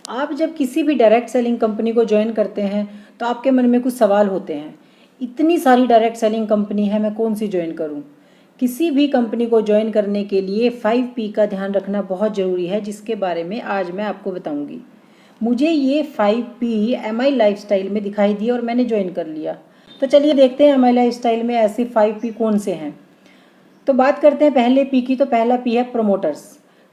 आप जब किसी भी डायरेक्ट सेलिंग कंपनी को ज्वाइन करते हैं तो आपके मन में कुछ सवाल होते हैं। इतनी सारी डायरेक्ट सेलिंग कंपनी है, मैं कौन सी ज्वाइन करूं? किसी भी कंपनी को ज्वाइन करने के लिए 5P का ध्यान रखना बहुत ज़रूरी है, जिसके बारे में आज मैं आपको बताऊंगी। मुझे ये 5P MI लाइफस्टाइल में दिखाई दिया और मैंने ज्वाइन कर लिया। तो चलिए देखते हैं MI लाइफस्टाइल में ऐसे 5P कौन से हैं। तो बात करते हैं पहले P की। तो पहला P है प्रमोटर्स।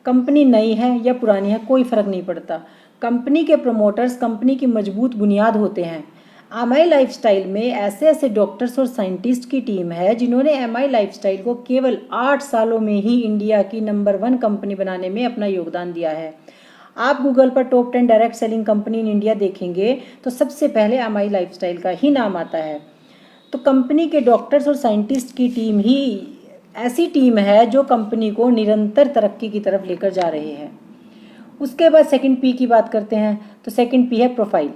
कंपनी नई है या पुरानी है कोई फ़र्क नहीं पड़ता, कंपनी के प्रमोटर्स कंपनी की मजबूत बुनियाद होते हैं। MI लाइफस्टाइल में ऐसे ऐसे डॉक्टर्स और साइंटिस्ट की टीम है जिन्होंने MI लाइफस्टाइल को केवल 8 सालों में ही इंडिया की नंबर 1 कंपनी बनाने में अपना योगदान दिया है। आप गूगल पर top 10 direct selling company in India देखेंगे तो सबसे पहले MI लाइफस्टाइल का ही नाम आता है। तो कंपनी के डॉक्टर्स और साइंटिस्ट की टीम ही ऐसी टीम है जो कंपनी को निरंतर तरक्की की तरफ लेकर जा रहे हैं। उसके बाद सेकंड P की बात करते हैं। तो सेकंड P है प्रोफाइल।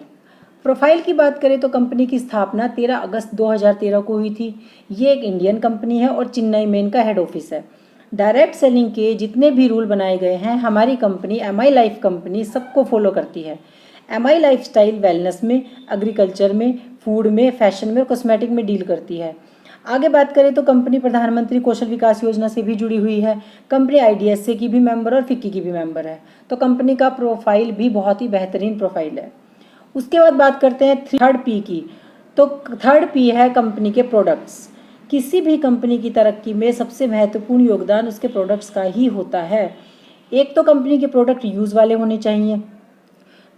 प्रोफाइल की बात करें तो कंपनी की स्थापना 13 अगस्त 2013 को हुई थी। ये एक इंडियन कंपनी है और चेन्नई में इनका हेड ऑफिस है। डायरेक्ट सेलिंग के जितने भी रूल बनाए गए हैं हमारी कंपनी MI लाइफ कंपनी सबको फॉलो करती है। MI लाइफस्टाइल वेलनेस में, एग्रीकल्चर में, फूड में, फैशन में और कॉस्मेटिक में डील करती है। आगे बात करें तो कंपनी प्रधानमंत्री कौशल विकास योजना से भी जुड़ी हुई है। कंपनी IDSA की भी मेंबर और फिक्की की भी मेंबर है। तो कंपनी का प्रोफाइल भी बहुत ही बेहतरीन प्रोफाइल है। उसके बाद बात करते हैं थर्ड P की। तो थर्ड P है कंपनी के प्रोडक्ट्स। किसी भी कंपनी की तरक्की में सबसे महत्वपूर्ण योगदान उसके प्रोडक्ट्स का ही होता है। एक तो कंपनी के प्रोडक्ट यूज़ वाले होने चाहिए,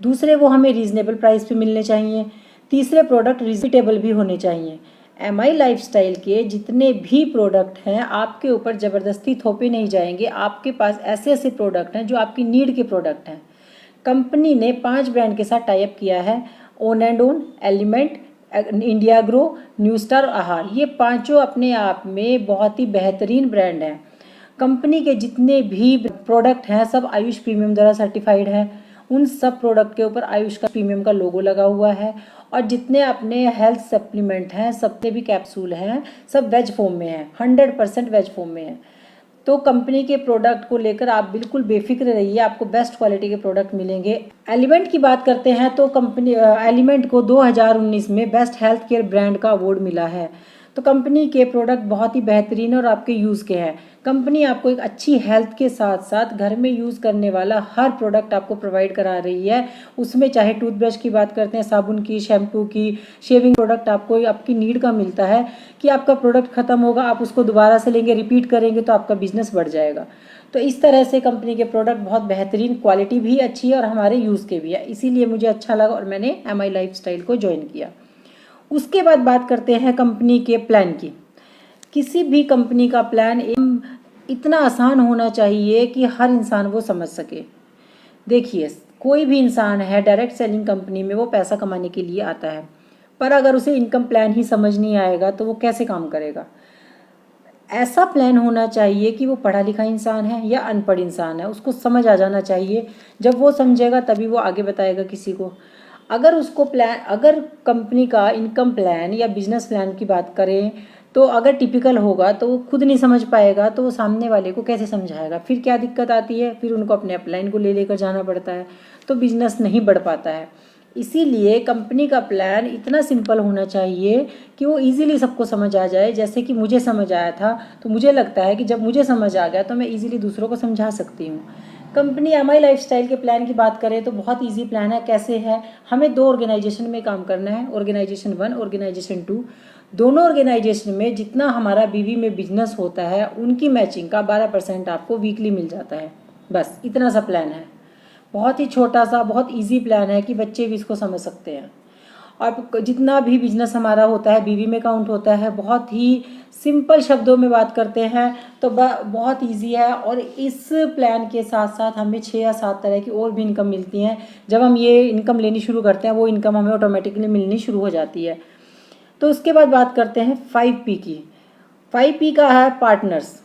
दूसरे वो हमें रीज़नेबल प्राइस पे मिलने चाहिए, तीसरे प्रोडक्ट रिपीटेबल भी होने चाहिए। MI लाइफस्टाइल के जितने भी प्रोडक्ट हैं आपके ऊपर ज़बरदस्ती थोपे नहीं जाएंगे। आपके पास ऐसे ऐसे प्रोडक्ट हैं जो आपकी नीड के प्रोडक्ट हैं। कंपनी ने 5 ब्रांड के साथ टाई अप किया है। Own and own, element, India grow, new star, आहार। ये पांचों अपने आप में बहुत ही बेहतरीन ब्रांड हैं। कंपनी के जितने भी प्रोडक्ट हैं सब आयुष प्रीमियम द्वारा सर्टिफाइड हैं। उन सब प्रोडक्ट के ऊपर आयुष का प्रीमियम का लोगो लगा हुआ है। और जितने अपने हेल्थ सप्लीमेंट हैं, सबने भी कैप्सूल हैं, सब वेज फॉर्म में हैं, 100% वेज फॉर्म में हैं। तो कंपनी के प्रोडक्ट को लेकर आप बिल्कुल बेफिक्र रहिए, आपको बेस्ट क्वालिटी के प्रोडक्ट मिलेंगे। एलिमेंट की बात करते हैं तो कंपनी एलिमेंट को 2019 में बेस्ट हेल्थ केयर ब्रांड का अवार्ड मिला है। तो कंपनी के प्रोडक्ट बहुत ही बेहतरीन और आपके यूज़ के हैं। कंपनी आपको एक अच्छी हेल्थ के साथ साथ घर में यूज़ करने वाला हर प्रोडक्ट आपको प्रोवाइड करा रही है। उसमें चाहे टूथब्रश की बात करते हैं, साबुन की, शैम्पू की, शेविंग प्रोडक्ट आपको आपकी नीड का मिलता है कि आपका प्रोडक्ट ख़त्म होगा, आप उसको दोबारा से लेंगे, रिपीट करेंगे तो आपका बिजनेस बढ़ जाएगा। तो इस तरह से कंपनी के प्रोडक्ट बहुत बेहतरीन, क्वालिटी भी अच्छी है और हमारे यूज़ के भी है। इसीलिए मुझे अच्छा लगा और मैंने MI लाइफस्टाइल को ज्वाइन किया। उसके बाद बात करते हैं कंपनी के प्लान की। किसी भी कंपनी का प्लान इतना आसान होना चाहिए कि हर इंसान वो समझ सके। देखिए, कोई भी इंसान है डायरेक्ट सेलिंग कंपनी में वो पैसा कमाने के लिए आता है, पर अगर उसे इनकम प्लान ही समझ नहीं आएगा तो वो कैसे काम करेगा। ऐसा प्लान होना चाहिए कि वो पढ़ा लिखा इंसान है या अनपढ़ इंसान है, उसको समझ आ जाना चाहिए। जब वो समझेगा तभी वो आगे बताएगा किसी को। अगर कंपनी का इनकम प्लान या बिजनेस प्लान की बात करें तो अगर टिपिकल होगा तो वो खुद नहीं समझ पाएगा तो वो सामने वाले को कैसे समझाएगा। फिर क्या दिक्कत आती है, फिर उनको अपने अपलाइन को लेकर जाना पड़ता है, तो बिजनेस नहीं बढ़ पाता है। इसीलिए कंपनी का प्लान इतना सिंपल होना चाहिए कि वो इजीली सबको समझ आ जाए। जैसे कि मुझे समझ आया था, तो मुझे लगता है कि जब मुझे समझ आ गया तो मैं इजीली दूसरों को समझा सकती हूँ। कंपनी MI लाइफस्टाइल के प्लान की बात करें तो बहुत इजी प्लान है। कैसे है, हमें 2 ऑर्गेनाइजेशन में काम करना है, ऑर्गेनाइजेशन 1, ऑर्गेनाइजेशन 2। दोनों ऑर्गेनाइजेशन में जितना हमारा BV में बिजनेस होता है उनकी मैचिंग का 12% आपको वीकली मिल जाता है। बस इतना सा प्लान है, बहुत ही छोटा सा, बहुत ईजी प्लान है कि बच्चे भी इसको समझ सकते हैं। और जितना भी बिजनेस हमारा होता है BV में काउंट होता है। बहुत ही सिंपल शब्दों में बात करते हैं तो बहुत इजी है। और इस प्लान के साथ साथ हमें 6 या 7 तरह की और भी इनकम मिलती हैं। जब हम ये इनकम लेनी शुरू करते हैं वो इनकम हमें ऑटोमेटिकली मिलनी शुरू हो जाती है। तो उसके बाद बात करते हैं 5P की। 5P का है पार्टनर्स।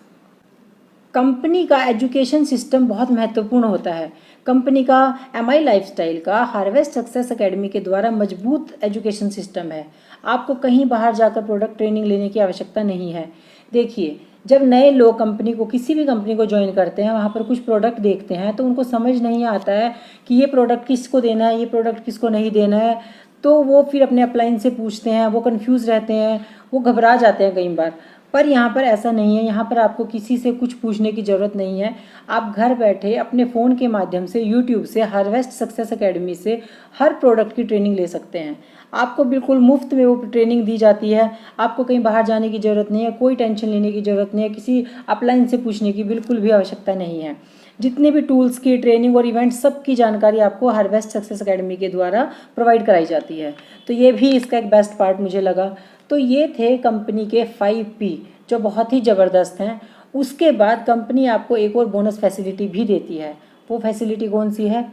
कंपनी का एजुकेशन सिस्टम बहुत महत्वपूर्ण होता है। कंपनी का MI लाइफस्टाइल का हार्वेस्ट सक्सेस एकेडमी के द्वारा मजबूत एजुकेशन सिस्टम है। आपको कहीं बाहर जाकर प्रोडक्ट ट्रेनिंग लेने की आवश्यकता नहीं है। देखिए, जब नए लोग कंपनी को, किसी भी कंपनी को ज्वाइन करते हैं, वहाँ पर कुछ प्रोडक्ट देखते हैं तो उनको समझ नहीं आता है कि ये प्रोडक्ट किसको देना है, ये प्रोडक्ट किसको नहीं देना है। तो वो फिर अपने अपलाइन से पूछते हैं, वो कंफ्यूज रहते हैं, वो घबरा जाते हैं कई बार। पर यहाँ पर ऐसा नहीं है, यहाँ पर आपको किसी से कुछ पूछने की ज़रूरत नहीं है। आप घर बैठे अपने फ़ोन के माध्यम से, यूट्यूब से, हार्वेस्ट सक्सेस एकेडमी से हर प्रोडक्ट की ट्रेनिंग ले सकते हैं। आपको बिल्कुल मुफ्त में वो ट्रेनिंग दी जाती है। आपको कहीं बाहर जाने की ज़रूरत नहीं है, कोई टेंशन लेने की ज़रूरत नहीं है, किसी अपलाइन से पूछने की बिल्कुल भी आवश्यकता नहीं है। जितने भी टूल्स की ट्रेनिंग और इवेंट सब की जानकारी आपको हार्वेस्ट सक्सेस एकेडमी के द्वारा प्रोवाइड कराई जाती है। तो ये भी इसका एक बेस्ट पार्ट मुझे लगा। तो ये थे कंपनी के 5P जो बहुत ही ज़बरदस्त हैं। उसके बाद कंपनी आपको एक और बोनस फैसिलिटी भी देती है। वो फैसिलिटी कौन सी है?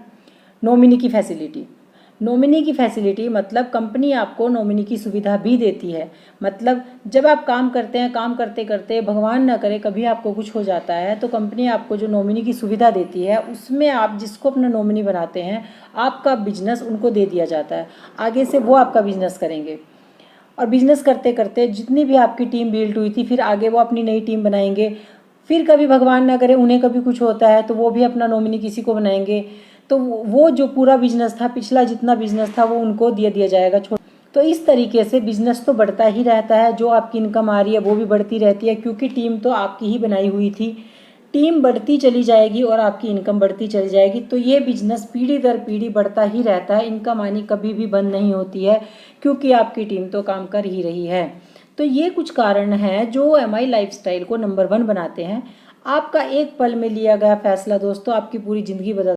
नॉमिनी की फैसिलिटी। नॉमिनी की फैसिलिटी मतलब कंपनी आपको नॉमिनी की सुविधा भी देती है। मतलब जब आप काम करते हैं, काम करते करते भगवान ना करे कभी आपको कुछ हो जाता है, तो कंपनी आपको जो नॉमिनी की सुविधा देती है उसमें आप जिसको अपना नॉमिनी बनाते हैं, आपका बिजनेस उनको दे दिया जाता है। आगे से वो आपका बिजनेस करेंगे और बिजनेस करते करते जितनी भी आपकी टीम बिल्ड हुई थी, फिर आगे वो अपनी नई टीम बनाएंगे। फिर कभी भगवान ना करे उन्हें कभी कुछ होता है तो वो भी अपना नॉमिनी किसी को बनाएंगे। तो वो जो पूरा बिजनेस था, पिछला जितना बिजनेस था, वो उनको दे दिया जाएगा। तो इस तरीके से बिजनेस तो बढ़ता ही रहता है, जो आपकी इनकम आ रही है वो भी बढ़ती रहती है, क्योंकि टीम तो आपकी ही बनाई हुई थी। टीम बढ़ती चली जाएगी और आपकी इनकम बढ़ती चली जाएगी। तो ये बिजनेस पीढ़ी दर पीढ़ी बढ़ता ही रहता है, इनकम आनी कभी भी बंद नहीं होती है, क्योंकि आपकी टीम तो काम कर ही रही है। तो ये कुछ कारण हैं जो MI लाइफस्टाइल को नंबर 1 बनाते हैं। आपका एक पल में लिया गया फैसला दोस्तों आपकी पूरी ज़िंदगी बदल